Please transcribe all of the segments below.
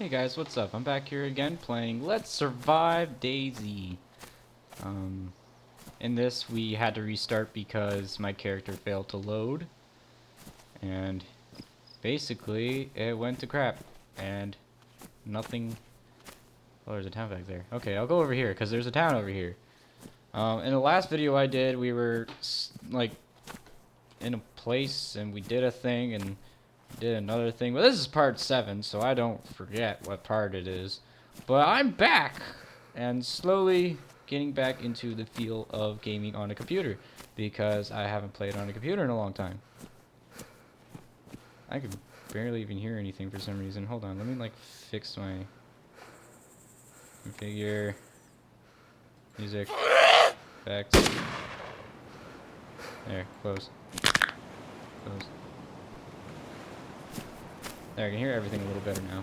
Hey guys, what's up? I'm back here again playing Let's Survive DayZ. In this we had to restart because my character failed to load. And basically it went to crap. And nothing... Oh, there's a town back there. Okay, I'll go over here because there's a town over here. In the last video I did, we were like in a place and we did a thing and did another thing. But this is part 7, so I don't forget what part it is. But I'm back and slowly getting back into the feel of gaming on a computer because I haven't played on a computer in a long time. I could barely even hear anything for some reason. Hold on, let me like fix my configure music effects. There, close. Close. There, I can hear everything a little better now.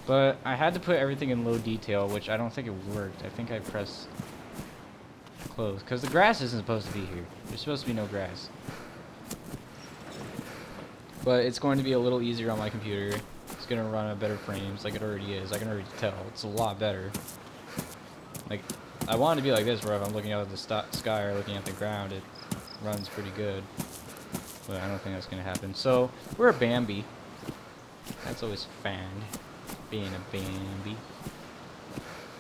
But I had to put everything in low detail, which I don't think it worked. I think I pressed close. Because the grass isn't supposed to be here. There's supposed to be no grass. But it's going to be a little easier on my computer. It's going to run at better frames, like it already is. I can already tell. It's a lot better. Like, I want it to be like this, where if I'm looking out at the sky or looking at the ground, it runs pretty good. But I don't think that's going to happen. So, we're a Bambi. That's always fun, being a Bambi.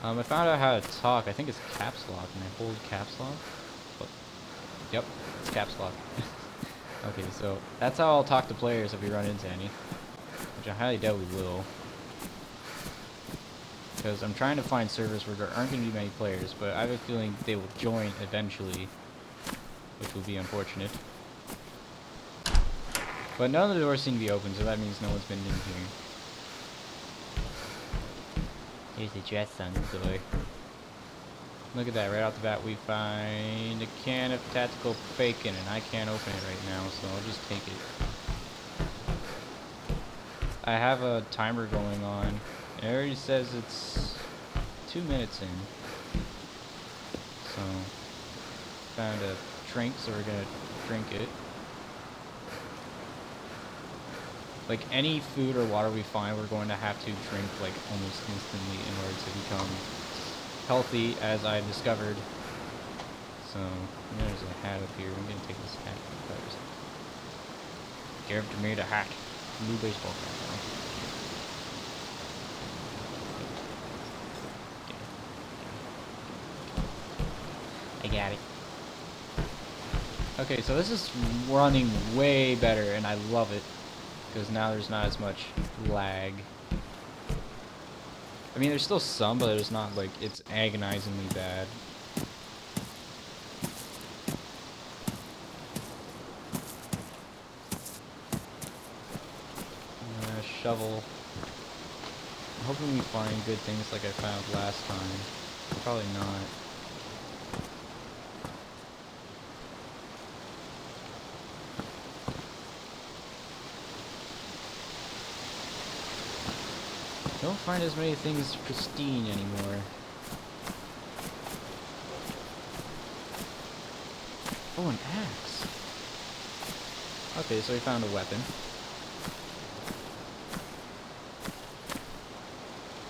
I found out how to talk. I think it's caps lock. Can I hold caps lock? Oh, yep, it's caps lock. Okay, so that's how I'll talk to players if we run into any. Which I highly doubt we will. Because I'm trying to find servers where there aren't going to be many players, but I have a feeling they will join eventually. Which will be unfortunate. But none of the doors seem to be open, so that means no one's been in here. Here's the dress on toy. Look at that, right off the bat we find a can of tactical bacon, and I can't open it right now, so I'll just take it. I have a timer going on. It already says it's 2 minutes in. So, found a drink, so we're gonna drink it. Like, any food or water we find, we're going to have to drink, like, almost instantly in order to become healthy, as I've discovered. So, there's a hat up here. I'm going to take this hat first. Give to me the hat. Blue baseball cap. I got it. Okay, so this is running way better, and I love it. Because now there's not as much lag. I mean, there's still some, but there's not, like, it's agonizingly bad. Shovel. I'm hoping we find good things like I found last time. Probably not. Don't find as many things pristine anymore. Oh, an axe. Okay, so we found a weapon.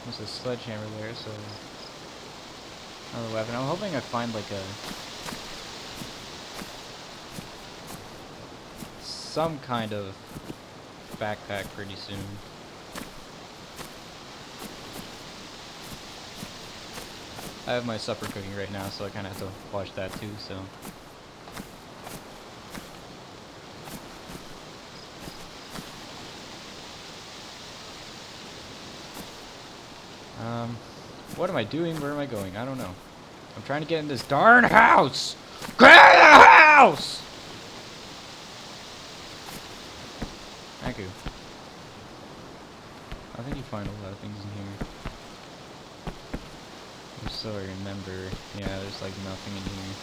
There's a sledgehammer there, so another weapon. I'm hoping I find like some kind of backpack pretty soon. I have my supper cooking right now, so I kind of have to watch that too, so. What am I doing? Where am I going? I don't know. I'm trying to get in this darn house! Get in the house! Thank you. I think you find a lot of things in here. So I remember, yeah, there's like nothing in here.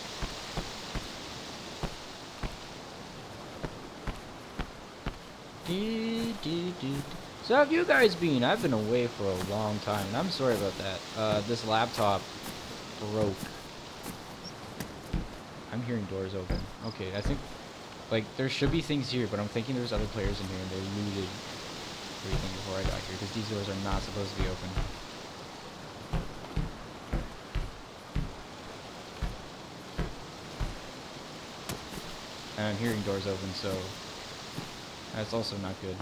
So how have you guys been? I've been away for a long time, and I'm sorry about that. This laptop broke. I'm hearing doors open. Okay, I think, like, there should be things here, but I'm thinking there's other players in here, and they're looted. everything before I got here, because these doors are not supposed to be open. And I'm hearing doors open, so that's also not good.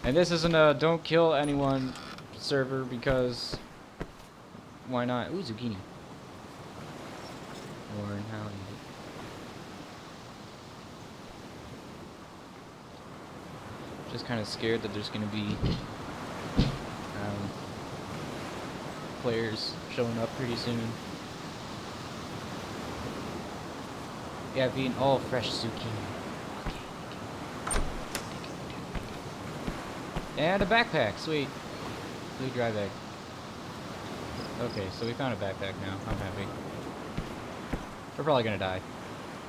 And this isn't a don't kill anyone server, because why not? Ooh, zucchini. Learn how to eat it. Just kind of scared that there's going to be players showing up pretty soon. Yeah, I've eaten all fresh zucchini. And a backpack, sweet. Blue dry bag. Okay, so we found a backpack now. I'm happy. We're probably gonna die.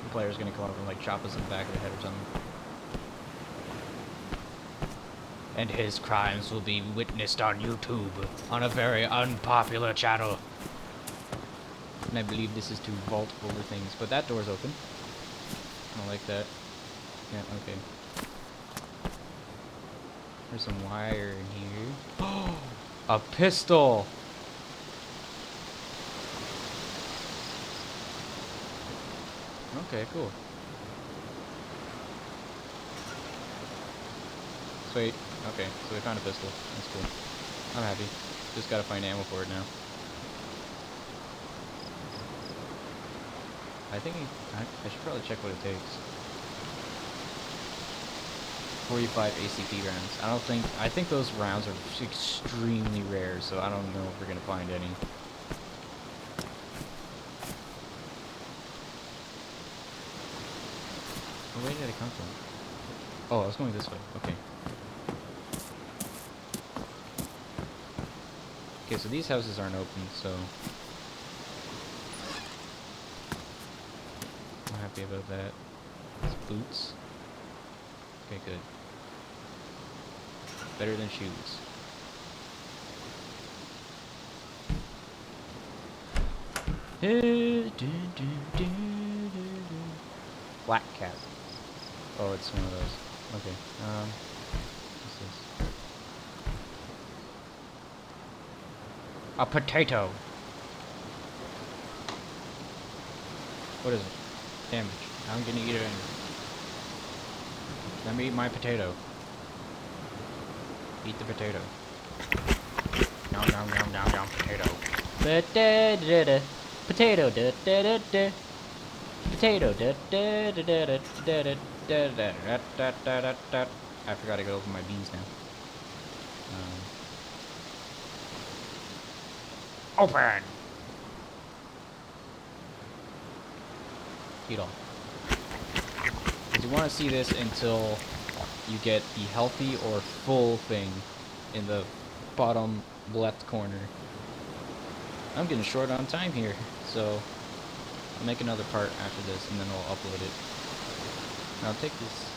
The player's gonna come up and like chop us in the back of the head or something. And his crimes will be witnessed on YouTube on a very unpopular channel. And I believe this is to vault over things, but that door's open. I don't like that. Yeah, okay. There's some wire in here. Oh, a pistol! Okay, cool. Sweet. Okay, so we found a pistol. That's cool. I'm happy. Just gotta find ammo for it now. I think I should probably check what it takes. 45 ACP rounds. I think those rounds are extremely rare, so I don't know if we're gonna find any. Where did it come from? Oh, I was going this way. Okay. Okay, so these houses aren't open, so I'm happy about that. It's boots. Okay, good. Better than shoes. Black cat. Oh, it's one of those. Okay. What's this? A potato. What is it? Damage. I'm gonna eat it anyway. Let me eat my potato. Eat the potato. Nom nom nom nom nom potato. Potato da da da da. Potato da da da da da da da da da da da. I forgot to go open my beans now. Open. Eat all. You want to see this until you get the healthy or full thing in the bottom left corner. I'm getting short on time here, so I'll make another part after this and then I'll upload it. And I'll take this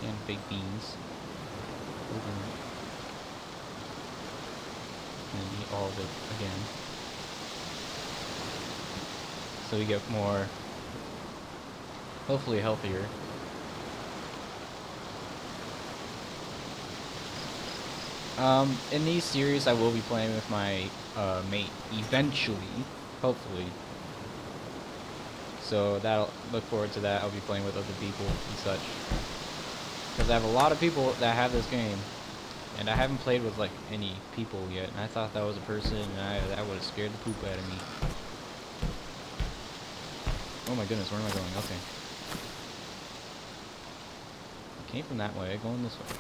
canned baked beans, open it, and eat all of it again. So we get more, hopefully healthier. In these series, I will be playing with my mate eventually, hopefully. So that'll look forward to that. I'll be playing with other people and such. Because I have a lot of people that have this game, and I haven't played with like any people yet. And I thought that was a person, and that would have scared the poop out of me. Oh my goodness, where am I going? Okay. I came from that way, going this way.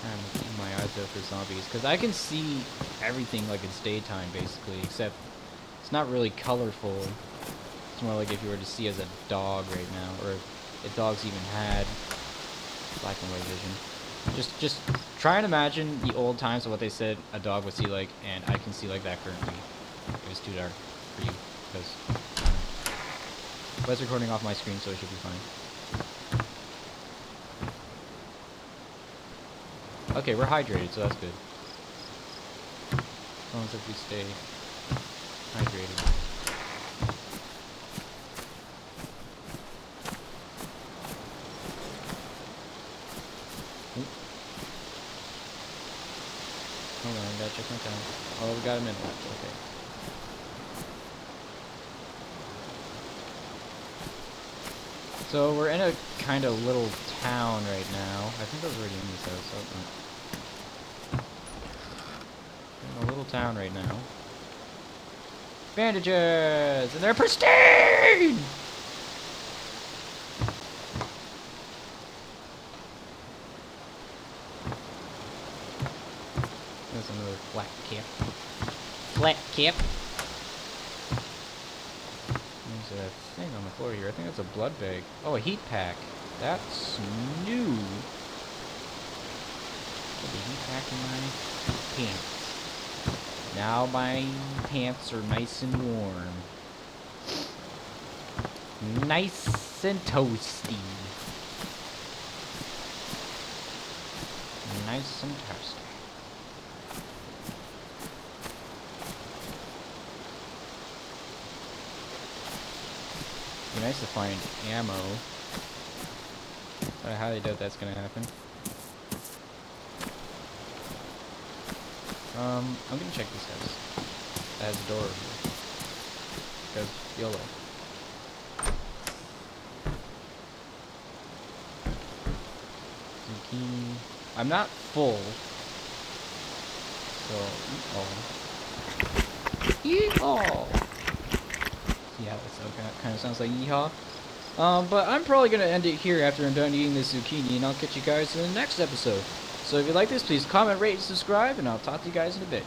I'm keeping my eyes out for zombies, because I can see everything like it's daytime, basically, except it's not really colorful. It's more like if you were to see as a dog right now, or if dogs even had black and white vision. Just try and imagine the old times of what they said a dog would see like, and I can see like that currently. It was too dark for you, because I was recording off my screen, so it should be fine. Okay, we're hydrated, so that's good. As long as if we stay hydrated. Oop. Hold on, I gotta check my time. Oh, we got a minute left. Okay. So we're in a kind of little town right now. I think I was already in this house. Oh, no. We're in a little town right now. Bandages! And they're pristine! There's another flat cap. Flat cap! There's a thing on the floor here. I think that's a blood bag. Oh, a heat pack. That's new. Put the heat pack in my pants. Now my pants are nice and warm. Nice and toasty. Nice and toasty. Be nice to find ammo. But I highly doubt that's gonna happen. I'm gonna check this house. It has a door over here. Because YOLO. Zucchini. I'm not full. So, eat all. Yeah, that kind of sounds like yeehaw. But I'm probably gonna end it here after I'm done eating this zucchini, and I'll catch you guys in the next episode. So if you like this, please comment, rate, and subscribe, and I'll talk to you guys in a bit.